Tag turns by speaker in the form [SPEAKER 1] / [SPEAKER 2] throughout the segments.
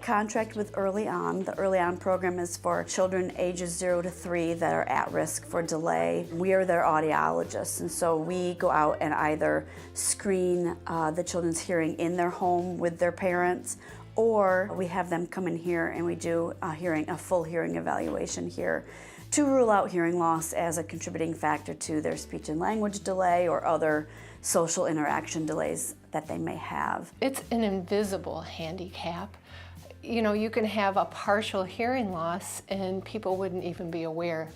[SPEAKER 1] contract with Early On. The Early On program is for children ages 0 to 3 that are at risk for delay. We are their audiologists, and so we go out and either screen the children's hearing in their home with their parents, or we have them come in here and we do a full hearing evaluation here to rule out hearing loss as a contributing factor to their speech and language delay or other social interaction delays that they may have.
[SPEAKER 2] It's an invisible handicap. You know, you can have a partial hearing loss and people wouldn't even be aware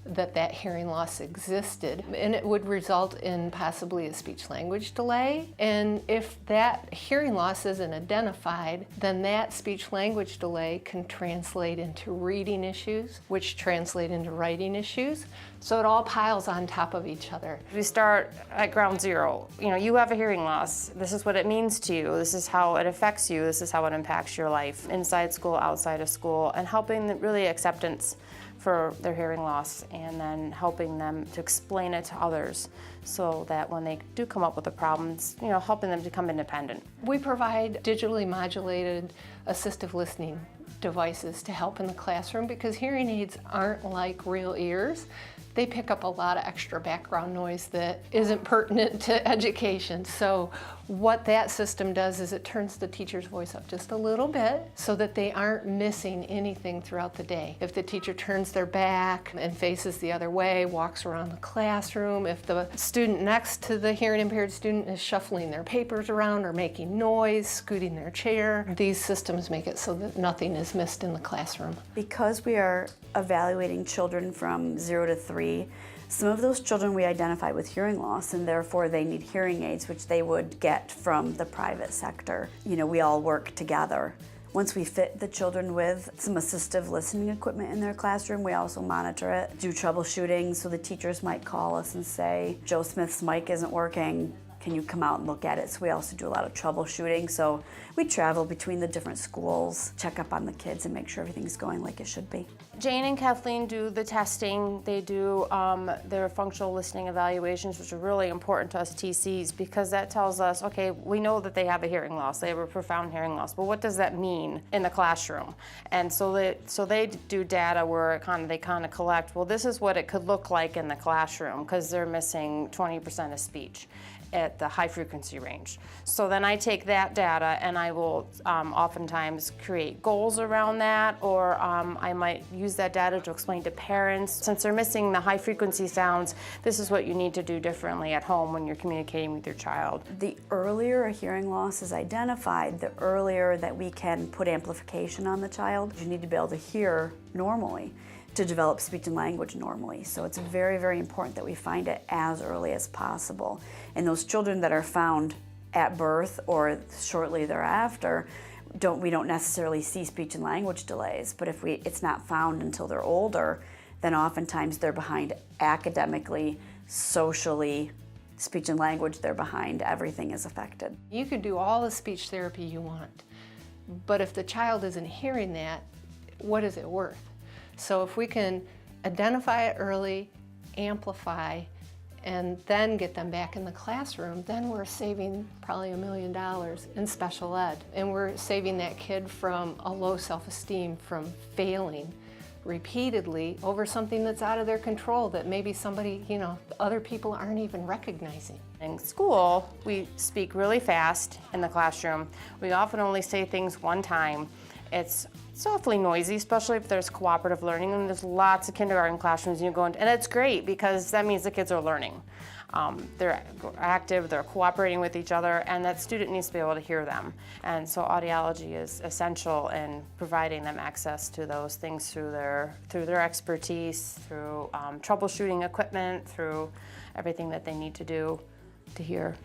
[SPEAKER 2] that that hearing loss existed, and it would result in possibly a speech-language delay. And if that hearing loss isn't identified, then that speech-language delay can translate into reading issues, which translate into writing issues. So it all piles on top of each other.
[SPEAKER 3] We start at ground zero. You know, you have a hearing loss. This is what it means to you. This is how it affects you. This is how it impacts your life, inside school, outside of school, and helping them really acceptance for their hearing loss, and then helping them to explain it to others so that when they do come up with the problems, you know, helping them to become independent.
[SPEAKER 2] We provide digitally modulated assistive listening devices to help in the classroom because hearing aids aren't like real ears. They pick up a lot of extra background noise that isn't pertinent to education. So what that system does is it turns the teacher's voice up just a little bit so that they aren't missing anything throughout the day. If the teacher turns their back and faces the other way, walks around the classroom, if the student next to the hearing impaired student is shuffling their papers around or making noise, scooting their chair, these systems make it so that nothing is missed in the classroom.
[SPEAKER 1] Because we are evaluating children from 0 to 3, some of those children we identify with hearing loss, and therefore they need hearing aids, which they would get from the private sector. You know, we all work together. Once we fit the children with some assistive listening equipment in their classroom, we also monitor it, do troubleshooting, so the teachers might call us and say, Joe Smith's mic isn't working, can you come out and look at it? So we also do a lot of troubleshooting. So we travel between the different schools, check up on the kids and make sure everything's going like it should be.
[SPEAKER 3] Jane and Kathleen do the testing. They do their functional listening evaluations, which are really important to us TCs because that tells us, okay, we know that they have a hearing loss. They have a profound hearing loss, but what does that mean in the classroom? And so they do data where they kind of collect, well, this is what it could look like in the classroom because they're missing 20% of speech at the high frequency range. So then I take that data and I will oftentimes create goals around that, or I might use that data to explain to parents, since they're missing the high frequency sounds, this is what you need to do differently at home when you're communicating with your child.
[SPEAKER 1] The earlier a hearing loss is identified, the earlier that we can put amplification on the child. You need to be able to hear normally to develop speech and language normally. So it's very, very important that we find it as early as possible. And those children that are found at birth or shortly thereafter, we don't necessarily see speech and language delays, but if it's not found until they're older, then oftentimes they're behind academically, socially, speech and language, they're behind, everything is affected.
[SPEAKER 2] You could do all the speech therapy you want, but if the child isn't hearing that, what is it worth? So if we can identify it early, amplify, and then get them back in the classroom, then we're saving probably $1 million in special ed. And we're saving that kid from a low self-esteem, from failing repeatedly over something that's out of their control that maybe somebody, other people aren't even recognizing.
[SPEAKER 3] In school, we speak really fast in the classroom. We often only say things one time. It's awfully noisy, especially if there's cooperative learning, and there's lots of kindergarten classrooms you go into, and it's great because that means the kids are learning. They're active, they're cooperating with each other, and that student needs to be able to hear them. And so audiology is essential in providing them access to those things through their expertise, through troubleshooting equipment, through everything that they need to do to hear.